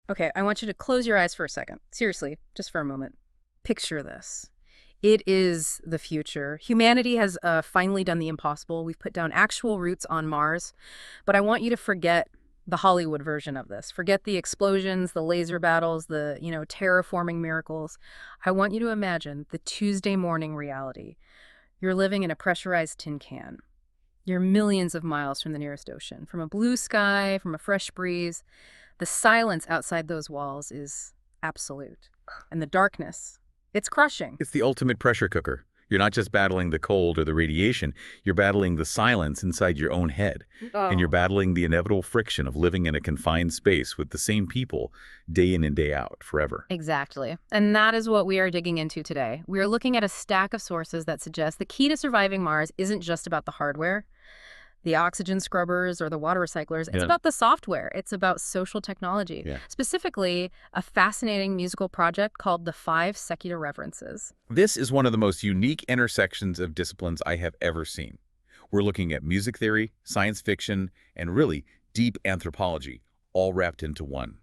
Okay, I want you to close your eyes for a second. Seriously, just for a moment. Picture this. It is the future. Humanity has finally done the impossible. We've put down actual roots on Mars. But I want you to forget the Hollywood version of this. Forget the explosions, the laser battles, the, terraforming miracles. I want you to imagine the Tuesday morning reality. You're living in a pressurized tin can. You're millions of miles from the nearest ocean, from a blue sky, from a fresh breeze. The silence outside those walls is absolute. And the darkness, it's crushing. It's the ultimate pressure cooker. You're not just battling the cold or the radiation, you're battling the silence inside your own head. And you're Oh. battling the inevitable friction of living in a confined space with the same people day in and day out forever. Exactly. And that is what we are digging into today. We are looking at a stack of sources that suggest the key to surviving Mars isn't just about the hardware, the oxygen scrubbers or the water recyclers. It's Yeah. about the software. It's about social technology. Yeah. Specifically, a fascinating musical project called the Five Secular Reverances. This is one of the most unique intersections of disciplines I have ever seen. We're looking at music theory, science fiction, and really deep anthropology, all wrapped into one.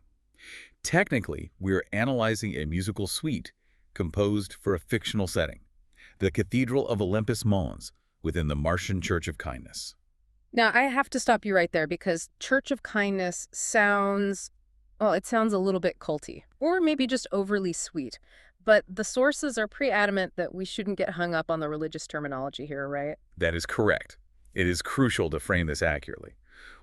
Technically, we're analyzing a musical suite composed for a fictional setting, the Cathedral of Olympus Mons, within the Martian Church of Kindness. Now, I have to stop you right there because Church of Kindness sounds, well, it sounds a little bit culty, or maybe just overly sweet. But the sources are pretty adamant that we shouldn't get hung up on the religious terminology here, right? That is correct. It is crucial to frame this accurately.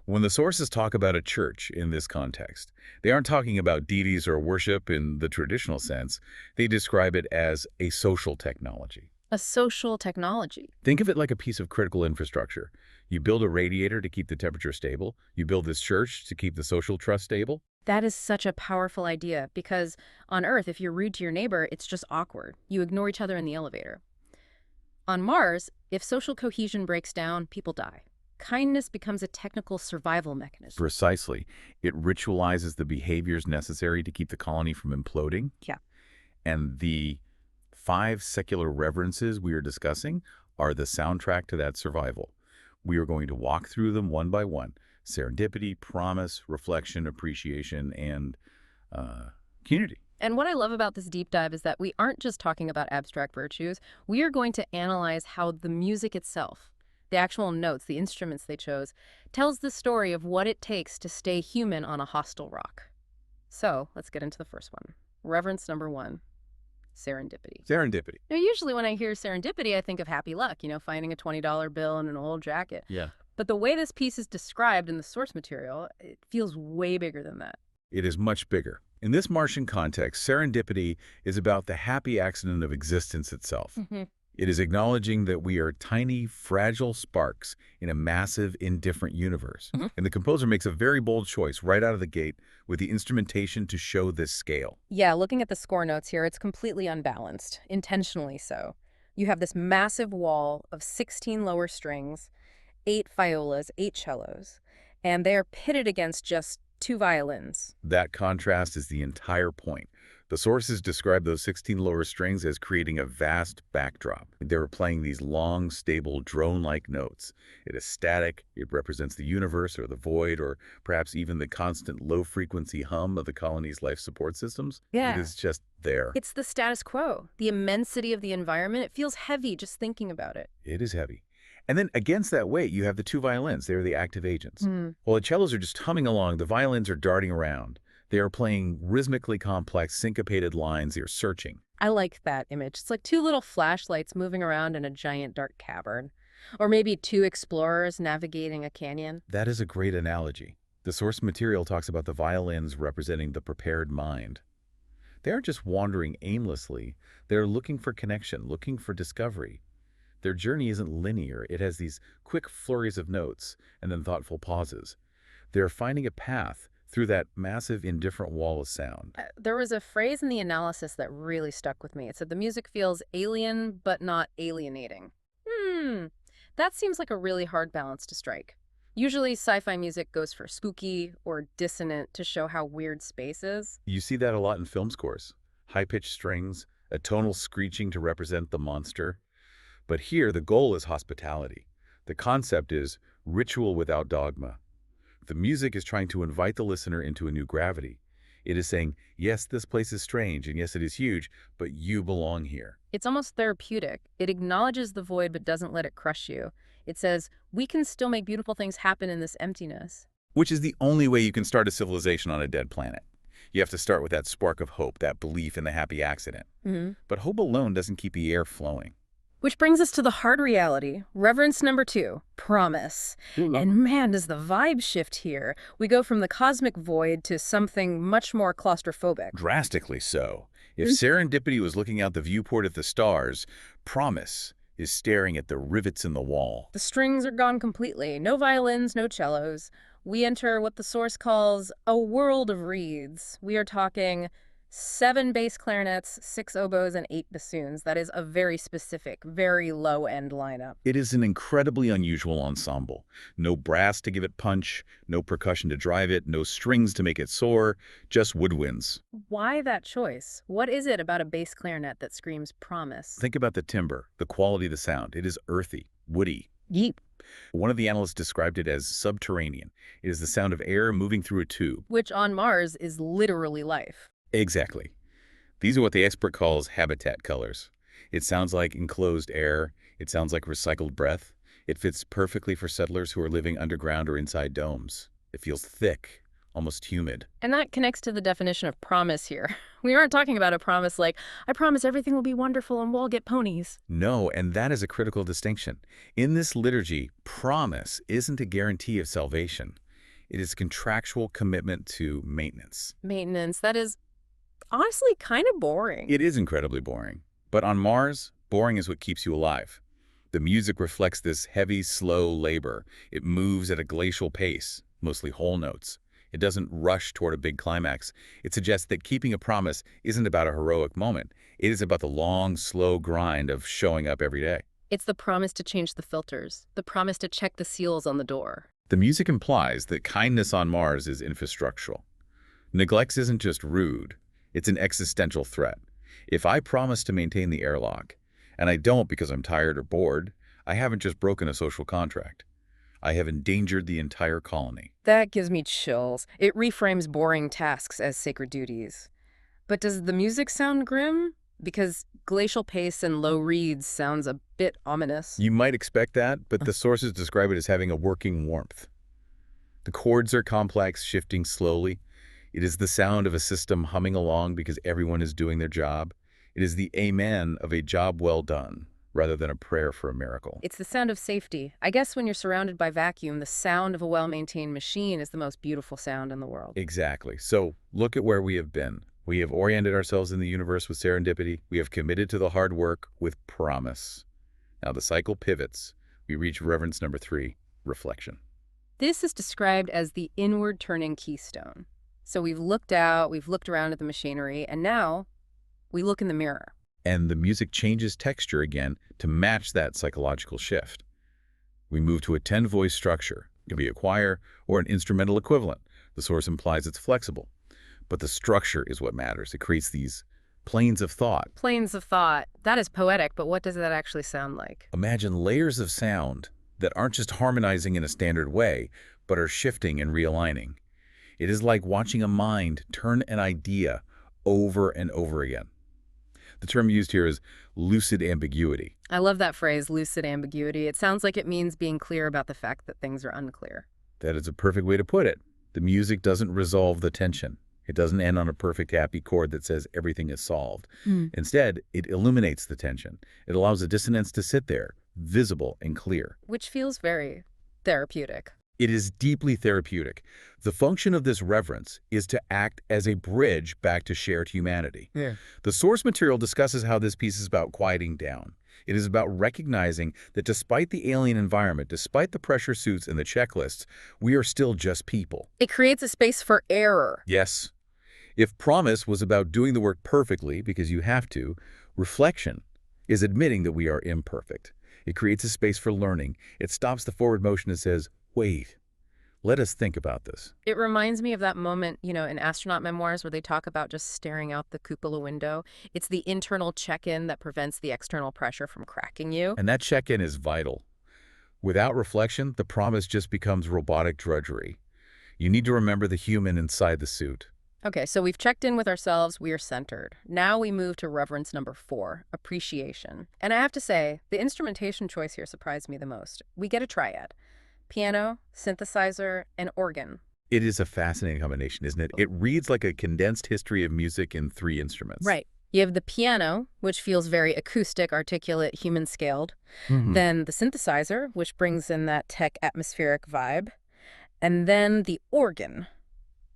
When the sources talk about a church in this context, they aren't talking about deities or worship in the traditional sense. They describe it as a social technology. A social technology. Think of it like a piece of critical infrastructure. You build a radiator to keep the temperature stable. You build this church to keep the social trust stable. That is such a powerful idea because on Earth, if you're rude to your neighbor, it's just awkward. You ignore each other in the elevator. On Mars, if social cohesion breaks down, people die. Kindness becomes a technical survival mechanism. Precisely. It ritualizes the behaviors necessary to keep the colony from imploding. Yeah. And the five secular reverences we are discussing are the soundtrack to that survival. We are going to walk through them one by one. Serendipity, promise, reflection, appreciation, and community. And what I love about this deep dive is that we aren't just talking about abstract virtues. We are going to analyze how the music itself, the actual notes, the instruments they chose, tells the story of what it takes to stay human on a hostile rock. So let's get into the first one. Reverence number one, serendipity. Serendipity. Now, usually when I hear serendipity, I think of happy luck, finding a $20 bill in an old jacket. Yeah. But the way this piece is described in the source material, it feels way bigger than that. It is much bigger. In this Martian context, serendipity is about the happy accident of existence itself. It is acknowledging that we are tiny, fragile sparks in a massive, indifferent universe. And the composer makes a very bold choice right out of the gate with the instrumentation to show this scale. Yeah, looking at the score notes here, it's completely unbalanced, intentionally so. You have this massive wall of 16 lower strings, 8 violas, 8 cellos, and they are pitted against just 2 violins. That contrast is the entire point. The sources describe those 16 lower strings as creating a vast backdrop. They were playing these long, stable, drone-like notes. It is static. It represents the universe or the void or perhaps even the constant low-frequency hum of the colony's life support systems. Yeah. It is just there. It's the status quo, the immensity of the environment. It feels heavy just thinking about it. It is heavy. And then against that weight, you have the 2 violins. They're the active agents. While the cellos are just humming along, the violins are darting around. They are playing rhythmically complex, syncopated lines. They are searching. I like that image. It's like 2 little flashlights moving around in a giant dark cavern. Or maybe 2 explorers navigating a canyon. That is a great analogy. The source material talks about the violins representing the prepared mind. They aren't just wandering aimlessly. They're looking for connection, looking for discovery. Their journey isn't linear. It has these quick flurries of notes and then thoughtful pauses. They're finding a path through that massive, indifferent wall of sound. There was a phrase in the analysis that really stuck with me. It said the music feels alien, but not alienating. That seems like a really hard balance to strike. Usually sci-fi music goes for spooky or dissonant to show how weird space is. You see that a lot in film scores. High-pitched strings, a tonal screeching to represent the monster. But here, the goal is hospitality. The concept is ritual without dogma. The music is trying to invite the listener into a new gravity, It is saying, yes, this place is strange, and yes, it is huge, but you belong here. It's almost therapeutic. It acknowledges the void but doesn't let it crush you. It says, we can still make beautiful things happen in this emptiness. Which is the only way you can start a civilization on a dead planet. You have to start with that spark of hope, that belief in the happy accident. But hope alone doesn't keep the air flowing. Which brings us to the hard reality, reverence number 2, promise. And man, does the vibe shift here. We go from the cosmic void to something much more claustrophobic. Drastically so. If serendipity was looking out the viewport at the stars, promise is staring at the rivets in the wall. The strings are gone completely. No violins, no cellos. We enter what the source calls a world of reeds. We are talking 7 bass clarinets, 6 oboes, and 8 bassoons. That is a very specific, very low-end lineup. It is an incredibly unusual ensemble. No brass to give it punch, no percussion to drive it, no strings to make it soar, just woodwinds. Why that choice? What is it about a bass clarinet that screams promise? Think about the timbre, the quality of the sound. It is earthy, woody. Yeep. One of the analysts described it as subterranean. It is the sound of air moving through a tube. Which on Mars is literally life. Exactly. These are what the expert calls habitat colors. It sounds like enclosed air. It sounds like recycled breath. It fits perfectly for settlers who are living underground or inside domes. It feels thick, almost humid. And that connects to the definition of promise here. We aren't talking about a promise like, I promise everything will be wonderful and we'll all get ponies. No, and that is a critical distinction. In this liturgy, promise isn't a guarantee of salvation. It is a contractual commitment to maintenance. Maintenance, that is honestly kind of boring. It is incredibly boring. But on Mars, boring is what keeps you alive. The music reflects this heavy, slow labor. It moves at a glacial pace, mostly whole notes. It doesn't rush toward a big climax. It suggests that keeping a promise isn't about a heroic moment. It is about the long, slow grind of showing up every day. It's the promise to change the filters, the promise to check the seals on the door. The music implies that kindness on Mars is infrastructural. Neglect isn't just rude. It's an existential threat. If I promise to maintain the airlock, and I don't because I'm tired or bored, I haven't just broken a social contract. I have endangered the entire colony. That gives me chills. It reframes boring tasks as sacred duties. But does the music sound grim? Because glacial pace and low reeds sounds a bit ominous. You might expect that, but the sources describe it as having a working warmth. The chords are complex, shifting slowly. It is the sound of a system humming along because everyone is doing their job. It is the amen of a job well done, rather than a prayer for a miracle. It's the sound of safety. I guess when you're surrounded by vacuum, the sound of a well-maintained machine is the most beautiful sound in the world. Exactly. So look at where we have been. We have oriented ourselves in the universe with serendipity. We have committed to the hard work with promise. Now the cycle pivots. We reach reverence number 3, reflection. This is described as the inward turning keystone. So we've looked out, we've looked around at the machinery, and now we look in the mirror. And the music changes texture again to match that psychological shift. We move to a 10-voice structure. It can be a choir or an instrumental equivalent. The source implies it's flexible. But the structure is what matters. It creates these planes of thought. Planes of thought. That is poetic, but what does that actually sound like? Imagine layers of sound that aren't just harmonizing in a standard way, but are shifting and realigning. It is like watching a mind turn an idea over and over again. The term used here is lucid ambiguity. I love that phrase, lucid ambiguity. It sounds like it means being clear about the fact that things are unclear. That is a perfect way to put it. The music doesn't resolve the tension. It doesn't end on a perfect happy chord that says everything is solved. Instead, it illuminates the tension. It allows the dissonance to sit there, visible and clear. Which feels very therapeutic. It is deeply therapeutic. The function of this reverence is to act as a bridge back to shared humanity. The source material discusses how this piece is about quieting down. It is about recognizing that despite the alien environment, despite the pressure suits and the checklists, we are still just people. It creates a space for error. Yes. If promise was about doing the work perfectly because you have to, reflection is admitting that we are imperfect. It creates a space for learning. It stops the forward motion and says, wait, let us think about this. It reminds me of that moment, in astronaut memoirs where they talk about just staring out the cupola window. It's the internal check-in that prevents the external pressure from cracking you. And that check-in is vital. Without reflection, the promise just becomes robotic drudgery. You need to remember the human inside the suit. Okay, so we've checked in with ourselves, we are centered. Now we move to reverence number 4, appreciation. And I have to say, the instrumentation choice here surprised me the most. We get a triad: piano, synthesizer, and organ. It is a fascinating combination, isn't it? It reads like a condensed history of music in 3 instruments. Right. You have the piano, which feels very acoustic, articulate, human-scaled. Hmm. Then the synthesizer, which brings in that tech atmospheric vibe. And then the organ,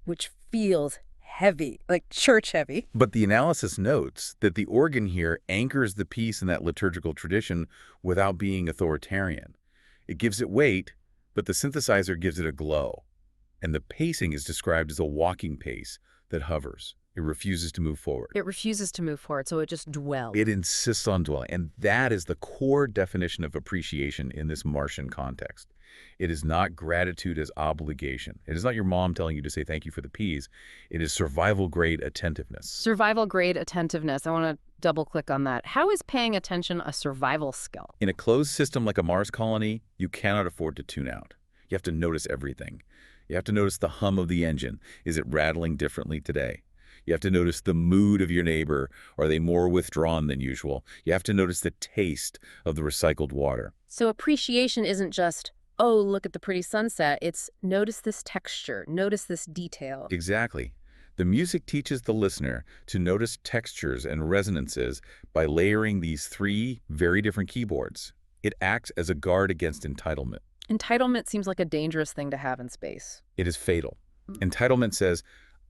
which feels heavy, like church heavy. But the analysis notes that the organ here anchors the piece in that liturgical tradition without being authoritarian. It gives it weight, but the synthesizer gives it a glow. And the pacing is described as a walking pace that hovers. It refuses to move forward. It refuses to move forward, so it just dwells. It insists on dwelling, and that is the core definition of appreciation in this Martian context. It is not gratitude as obligation. It is not your mom telling you to say thank you for the peas. It is survival-grade attentiveness. Survival-grade attentiveness. I want to double-click on that. How is paying attention a survival skill? In a closed system like a Mars colony, you cannot afford to tune out. You have to notice everything. You have to notice the hum of the engine. Is it rattling differently today? You have to notice the mood of your neighbor. Are they more withdrawn than usual? You have to notice the taste of the recycled water. So appreciation isn't just, oh, look at the pretty sunset. It's notice this texture, notice this detail. Exactly. The music teaches the listener to notice textures and resonances by layering these 3 very different keyboards. It acts as a guard against entitlement. Entitlement seems like a dangerous thing to have in space. It is fatal. Entitlement says,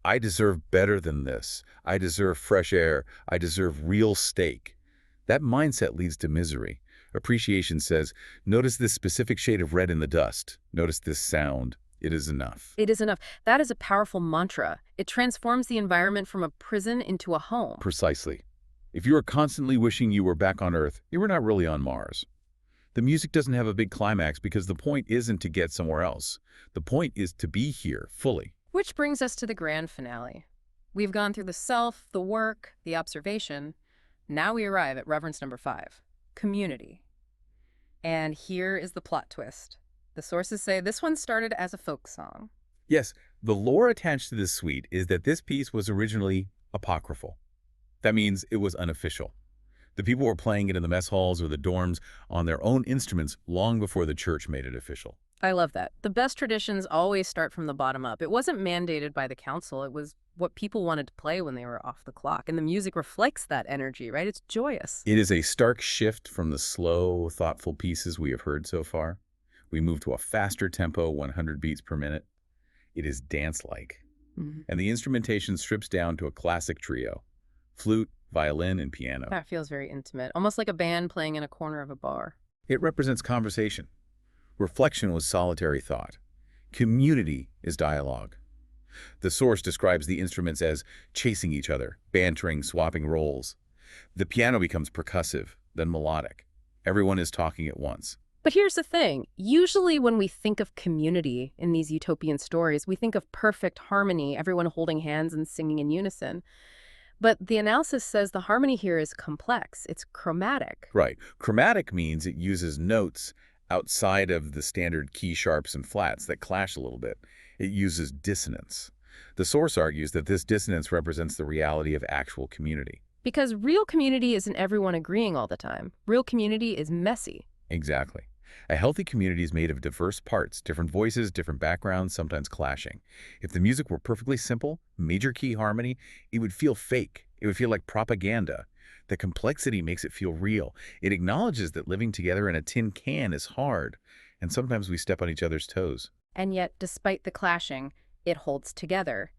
I deserve better than this. I deserve fresh air. I deserve real steak. That mindset leads to misery. Appreciation says, notice this specific shade of red in the dust. Notice this sound. It is enough. It is enough. That is a powerful mantra. It transforms the environment from a prison into a home. Precisely. If you are constantly wishing you were back on Earth, you were not really on Mars. The music doesn't have a big climax because the point isn't to get somewhere else. The point is to be here fully. Which brings us to the grand finale. We've gone through the self, the work, the observation. Now we arrive at reverence number 5, community. And here is the plot twist. The sources say this one started as a folk song. Yes, the lore attached to this suite is that this piece was originally apocryphal. That means it was unofficial. The people were playing it in the mess halls or the dorms on their own instruments long before the church made it official. I love that. The best traditions always start from the bottom up. It wasn't mandated by the council. It was what people wanted to play when they were off the clock. And the music reflects that energy, right? It's joyous. It is a stark shift from the slow, thoughtful pieces we have heard so far. We move to a faster tempo, 100 beats per minute. It is dance-like. And the instrumentation strips down to a classic trio: flute, violin, and piano. That feels very intimate, almost like a band playing in a corner of a bar. It represents conversation. Reflection was solitary thought. Community is dialogue. The source describes the instruments as chasing each other, bantering, swapping roles. The piano becomes percussive, then melodic. Everyone is talking at once. But here's the thing. Usually when we think of community in these utopian stories, we think of perfect harmony, everyone holding hands and singing in unison. But the analysis says the harmony here is complex. It's chromatic. Right. Chromatic means it uses notes outside of the standard key sharps and flats that clash a little bit. It uses dissonance. The source argues that this dissonance represents the reality of actual community. Because real community isn't everyone agreeing all the time. Real community is messy. Exactly. A healthy community is made of diverse parts, different voices, different backgrounds, sometimes clashing. If the music were perfectly simple, major key harmony, it would feel fake. It would feel like propaganda. The complexity makes it feel real. It acknowledges that living together in a tin can is hard, and sometimes we step on each other's toes. And yet, despite the clashing, it holds together.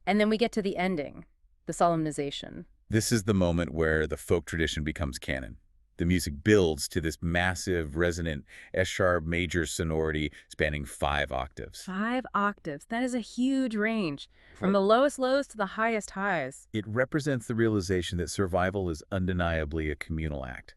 And then we get to the ending, the solemnization. This is the moment where the folk tradition becomes canon. The music builds to this massive, resonant S-sharp major sonority spanning 5 octaves. 5 octaves. That is a huge range, from the lowest lows to the highest highs. It represents the realization that survival is undeniably a communal act.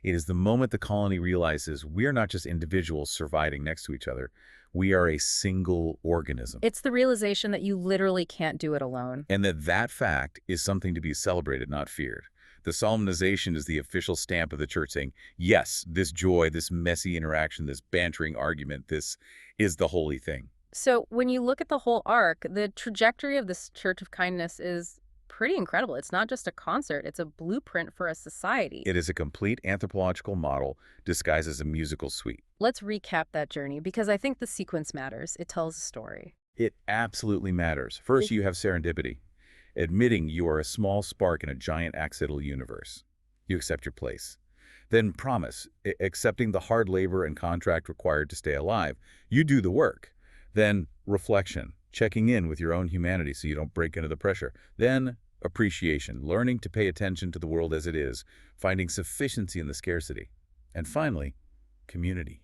It is the moment the colony realizes we are not just individuals surviving next to each other. We are a single organism. It's the realization that you literally can't do it alone. And that fact is something to be celebrated, not feared. The solemnization is the official stamp of the church saying, yes, this joy, this messy interaction, this bantering argument, this is the holy thing. So when you look at the whole arc, the trajectory of this Church of Kindness is pretty incredible. It's not just a concert, it's a blueprint for a society. It is a complete anthropological model disguised as a musical suite. Let's recap that journey because I think the sequence matters. It tells a story. It absolutely matters. First, you have serendipity, admitting you are a small spark in a giant accidental universe. You accept your place. Then promise, accepting the hard labor and contract required to stay alive. You do the work. Then reflection, checking in with your own humanity so you don't break into the pressure. Then appreciation, learning to pay attention to the world as it is, finding sufficiency in the scarcity. And finally, community.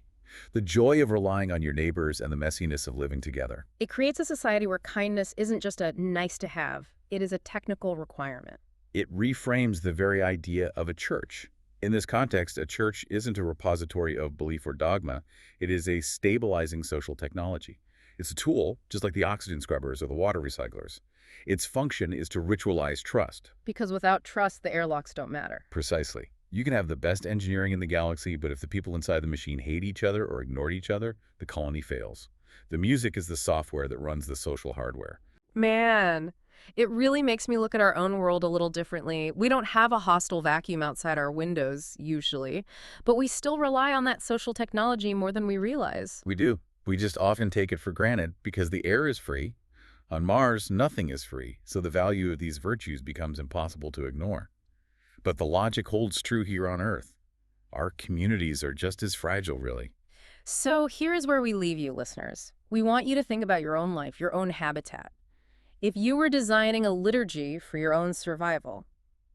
The joy of relying on your neighbors and the messiness of living together. It creates a society where kindness isn't just a nice to have, it is a technical requirement. It reframes the very idea of a church. In this context, a church isn't a repository of belief or dogma. It is a stabilizing social technology. It's a tool, just like the oxygen scrubbers or the water recyclers. Its function is to ritualize trust. Because without trust, the airlocks don't matter. Precisely. You can have the best engineering in the galaxy, but if the people inside the machine hate each other or ignore each other, the colony fails. The music is the software that runs the social hardware. Man, it really makes me look at our own world a little differently. We don't have a hostile vacuum outside our windows, usually, but we still rely on that social technology more than we realize. We do. We just often take it for granted because the air is free. On Mars, nothing is free, so the value of these virtues becomes impossible to ignore. But the logic holds true here on Earth. Our communities are just as fragile, really. So here is where we leave you, listeners. We want you to think about your own life, your own habitat. If you were designing a liturgy for your own survival,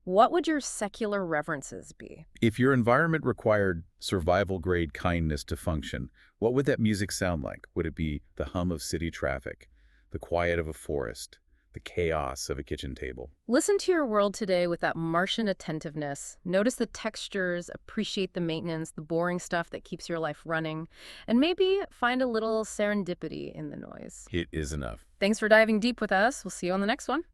what would your secular reverences be? If your environment required survival-grade kindness to function, what would that music sound like? Would it be the hum of city traffic, the quiet of a forest, the chaos of a kitchen table? Listen to your world today with that Martian attentiveness. Notice the textures, appreciate the maintenance, the boring stuff that keeps your life running, and maybe find a little serendipity in the noise. It is enough. Thanks for diving deep with us. We'll see you on the next one.